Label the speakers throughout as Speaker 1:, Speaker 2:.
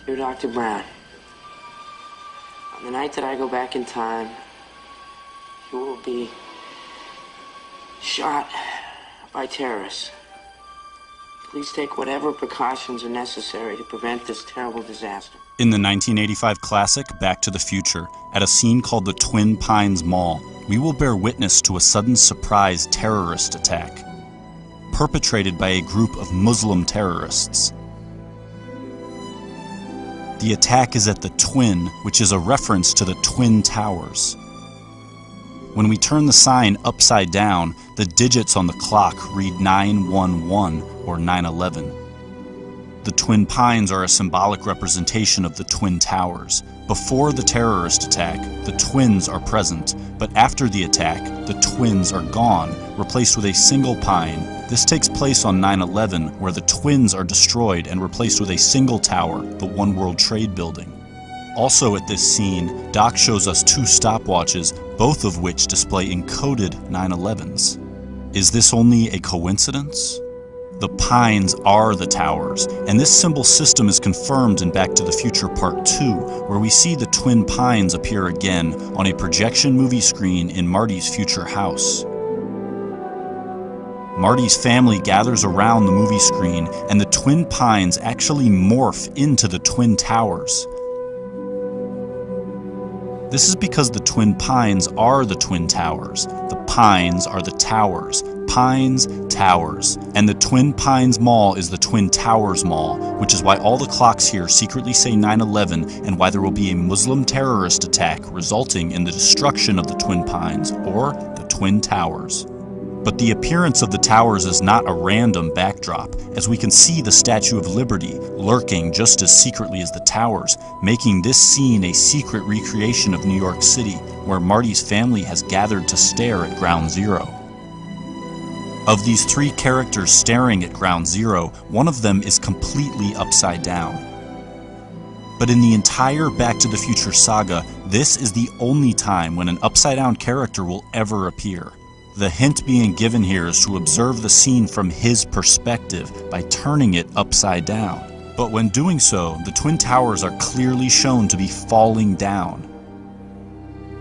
Speaker 1: Dear Dr. Brown, on the night that I go back in time, you will be shot by terrorists. Please take whatever precautions are necessary to prevent this terrible disaster.
Speaker 2: In the 1985 classic Back to the Future, at a scene called the Twin Pines Mall, we will bear witness to a sudden surprise terrorist attack, perpetrated by a group of Muslim terrorists. The attack is at the Twin, which is a reference to the Twin Towers. When we turn the sign upside down, the digits on the clock read 911 or 9/11. The Twin Pines are a symbolic representation of the Twin Towers. Before the terrorist attack, the twins are present, but after the attack, the twins are gone, replaced with a single pine. This takes place on 9/11, where the twins are destroyed and replaced with a single tower, the One World Trade Building. Also at this scene, Doc shows us two stopwatches, both of which display encoded 9/11s. Is this only a coincidence? The pines are the towers, and this symbol system is confirmed in Back to the Future Part 2, where we see the twin pines appear again on a projection movie screen in Marty's future house. Marty's family gathers around the movie screen, and the twin pines actually morph into the twin towers. This is because the twin pines are the twin towers. The pines are the towers. Pines, towers. And the Twin Pines Mall is the Twin Towers Mall, which is why all the clocks here secretly say 9/11 and why there will be a Muslim terrorist attack resulting in the destruction of the Twin Pines, or the Twin Towers. But the appearance of the towers is not a random backdrop, as we can see the Statue of Liberty lurking just as secretly as the towers, making this scene a secret recreation of New York City, where Marty's family has gathered to stare at Ground Zero. Of these three characters staring at Ground Zero, one of them is completely upside down. But in the entire Back to the Future saga, this is the only time when an upside-down character will ever appear. The hint being given here is to observe the scene from his perspective by turning it upside down. But when doing so, the Twin Towers are clearly shown to be falling down.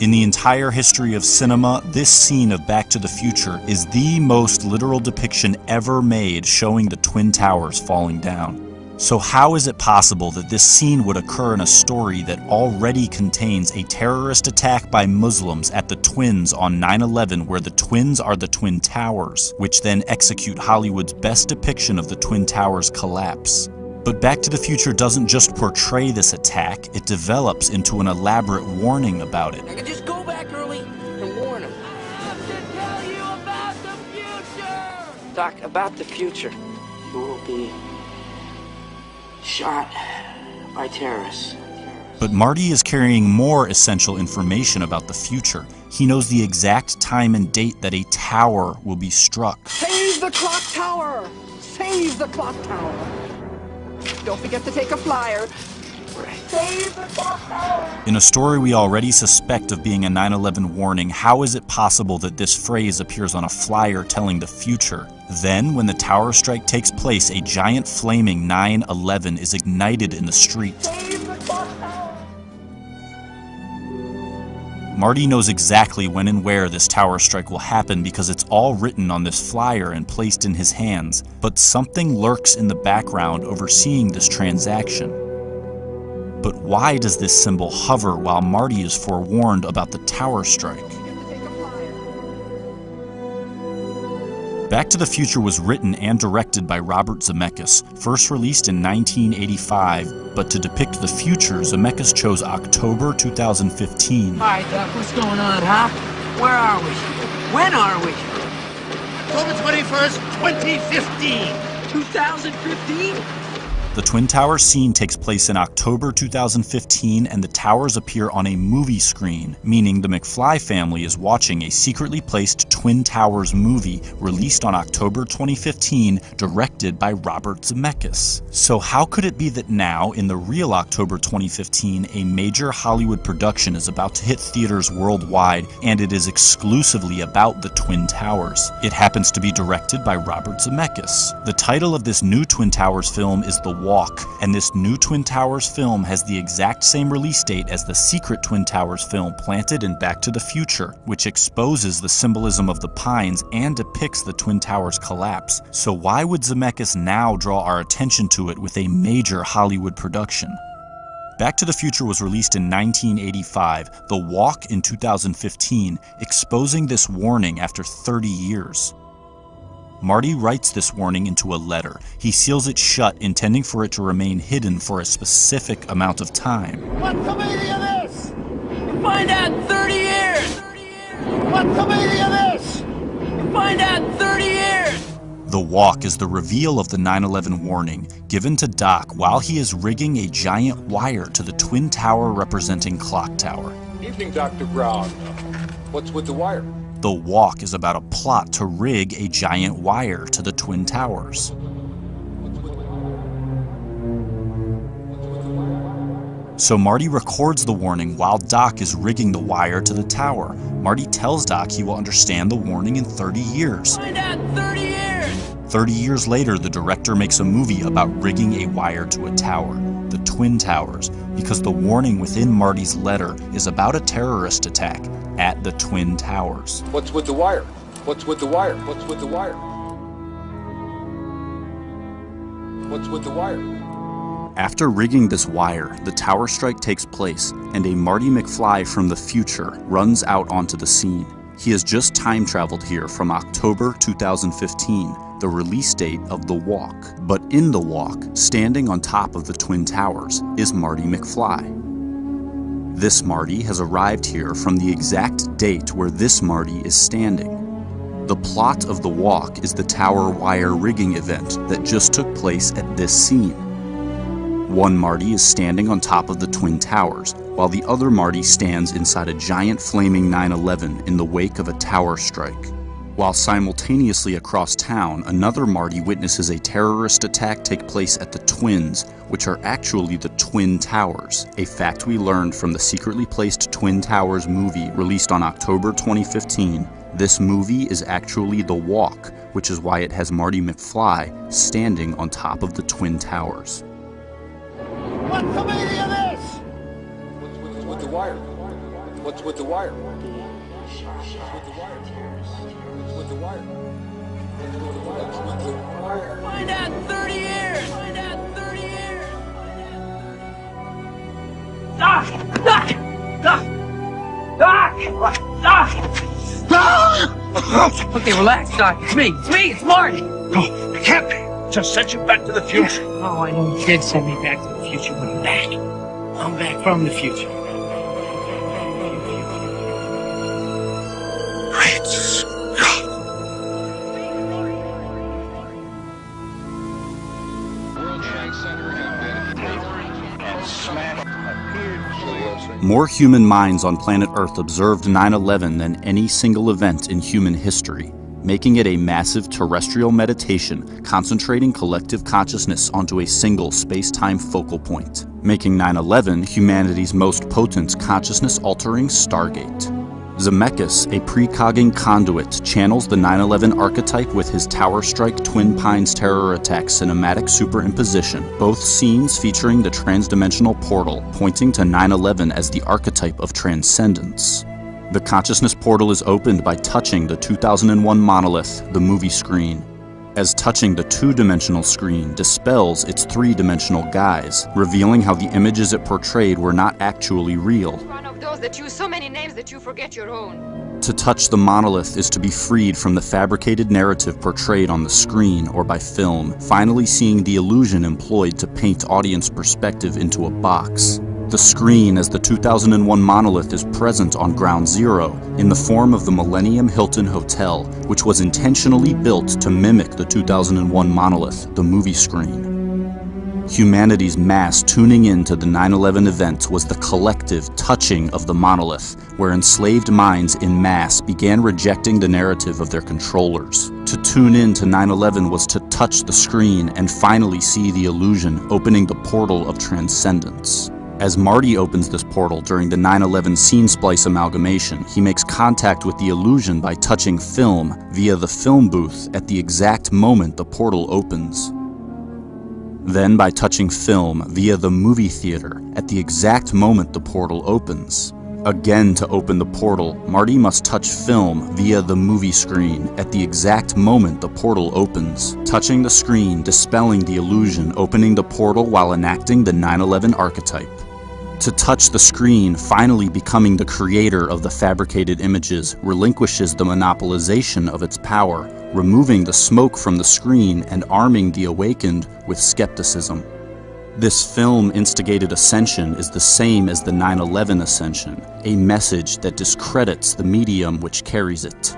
Speaker 2: In the entire history of cinema, this scene of Back to the Future is the most literal depiction ever made showing the Twin Towers falling down. So how is it possible that this scene would occur in a story that already contains a terrorist attack by Muslims at the Twins on 9/11, where the twins are the Twin Towers, which then execute Hollywood's best depiction of the Twin Towers' collapse? But Back to the Future doesn't just portray this attack, it develops into an elaborate warning about it.
Speaker 1: I could just go back early and warn him.
Speaker 3: I have to tell you about the future!
Speaker 1: Doc, about the future, you will be shot by terrorists.
Speaker 2: But Marty is carrying more essential information about the future. He knows the exact time and date that a tower will be struck.
Speaker 4: Save the clock tower! Save the clock tower! Don't forget to take a flyer. Save the clock tower!
Speaker 2: In a story we already suspect of being a 9/11 warning, how is it possible that this phrase appears on a flyer telling the future? Then, when the tower strike takes place, a giant flaming 9/11 is ignited in the street.
Speaker 4: Save the clock tower!
Speaker 2: Marty knows exactly when and where this tower strike will happen because it's all written on this flyer and placed in his hands, but something lurks in the background overseeing this transaction. But why does this symbol hover while Marty is forewarned about the tower strike? Back to the Future was written and directed by Robert Zemeckis, first released in 1985, but to depict the future, Zemeckis chose October 2015.
Speaker 3: Hi, Doc, what's going on, huh? Where are we? When are we?
Speaker 5: October 21st, 2015.
Speaker 3: 2015?
Speaker 2: The Twin Towers scene takes place in October 2015, and the towers appear on a movie screen, meaning the McFly family is watching a secretly placed Twin Towers movie released on October 2015, directed by Robert Zemeckis. So how could it be that now, in the real October 2015, a major Hollywood production is about to hit theaters worldwide, and it is exclusively about the Twin Towers? It happens to be directed by Robert Zemeckis. The title of this new Twin Towers film is The Walk, and this new Twin Towers film has the exact same release date as the secret Twin Towers film planted in Back to the Future, which exposes the symbolism of the Pines and depicts the Twin Towers collapse. So why would Zemeckis now draw our attention to it with a major Hollywood production? Back to the Future was released in 1985, The Walk in 2015, exposing this warning after 30 years. Marty writes this warning into a letter. He seals it shut, intending for it to remain hidden for a specific amount of time.
Speaker 5: What's the meaning of this?
Speaker 3: Find out in 30 years!
Speaker 5: What's the meaning of this?
Speaker 3: Find out in 30 years!
Speaker 2: The Walk is the reveal of the 9/11 warning, given to Doc while he is rigging a giant wire to the Twin Tower representing Clock Tower.
Speaker 6: Evening, Dr. Brown. What's with the wire?
Speaker 2: The Walk is about a plot to rig a giant wire to the Twin Towers. So Marty records the warning while Doc is rigging the wire to the tower. Marty tells Doc he will understand the warning in 30 years.
Speaker 3: Find out in 30 years!
Speaker 2: 30 years later, the director makes a movie about rigging a wire to a tower, the Twin Towers, because the warning within Marty's letter is about a terrorist attack at the Twin Towers.
Speaker 6: What's with the wire? What's with the wire? What's with the wire? What's with the wire?
Speaker 2: After rigging this wire, the tower strike takes place, and a Marty McFly from the future runs out onto the scene. He has just time traveled here from October 2015, the release date of The Walk. But in The Walk, standing on top of the Twin Towers, is Marty McFly. This Marty has arrived here from the exact date where this Marty is standing. The plot of The Walk is the tower wire rigging event that just took place at this scene. One Marty is standing on top of the Twin Towers, while the other Marty stands inside a giant flaming 9/11 in the wake of a tower strike. While simultaneously across town, another Marty witnesses a terrorist attack take place at the Twins, which are actually the Twin Towers, a fact we learned from the secretly placed Twin Towers movie released on October 2015. This movie is actually The Walk, which is why it has Marty McFly standing on top of the Twin Towers.
Speaker 5: What's the meaning of this?
Speaker 6: What's with the wire? What's with the wire? What's with the wire? What's with the wire?
Speaker 3: Find out in 30 years! Find out in 30 years! Doc! Doc! Doc! Doc! Doc! Okay, relax, Doc. It's me. It's me. It's Marty.
Speaker 5: No, it can't be. Just sent you back to the future.
Speaker 3: Oh, I know you did send me back to the future, but I'm back. I'm back from the future.
Speaker 5: Great Scott.
Speaker 6: World Trade Center had been
Speaker 5: And smashed.
Speaker 2: More human minds on planet Earth observed 9/11 than any single event in human history, making it a massive terrestrial meditation concentrating collective consciousness onto a single space-time focal point, making 9/11 humanity's most potent consciousness-altering stargate. Zemeckis, a precogging conduit, channels the 9/11 archetype with his Tower Strike Twin Pines terror attack cinematic superimposition, both scenes featuring the transdimensional portal, pointing to 9/11 as the archetype of transcendence. The consciousness portal is opened by touching the 2001 monolith, the movie screen, as touching the two-dimensional screen dispels its three-dimensional guise, revealing how the images it portrayed were not actually real.
Speaker 7: One of those that use so many names that you forget your own.
Speaker 2: To touch the monolith is to be freed from the fabricated narrative portrayed on the screen or by film, finally seeing the illusion employed to paint audience perspective into a box. The screen as the 2001 monolith is present on Ground Zero in the form of the Millennium Hilton Hotel, which was intentionally built to mimic the 2001 monolith, the movie screen. Humanity's mass tuning in to the 9/11 event was the collective touching of the monolith, where enslaved minds in mass began rejecting the narrative of their controllers. To tune in to 9/11 was to touch the screen and finally see the illusion opening the portal of transcendence. As Marty opens this portal during the 9/11 scene splice amalgamation, he makes contact with the illusion by touching film via the film booth at the exact moment the portal opens. Then by touching film via the movie theater at the exact moment the portal opens. Again, to open the portal, Marty must touch film via the movie screen at the exact moment the portal opens, touching the screen, dispelling the illusion, opening the portal while enacting the 9/11 archetype. To touch the screen, finally becoming the creator of the fabricated images, relinquishes the monopolization of its power, removing the smoke from the screen and arming the awakened with skepticism. This film instigated ascension is the same as the 9/11 ascension, a message that discredits the medium which carries it.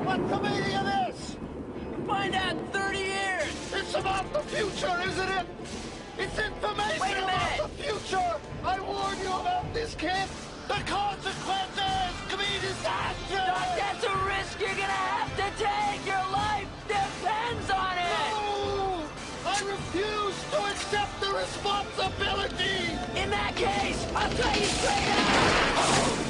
Speaker 5: What's the meaning of this?
Speaker 4: Find out in 30 years!
Speaker 5: It's about the future, isn't it? It's information
Speaker 4: Wait a
Speaker 5: about
Speaker 4: minute.
Speaker 5: the future! I warn you about this, kid! The consequences could be disastrous!
Speaker 4: That's a risk you're gonna have to take! Your life depends on it!
Speaker 5: No! I refuse to accept the responsibility!
Speaker 4: In that case, I'll tell you straight out!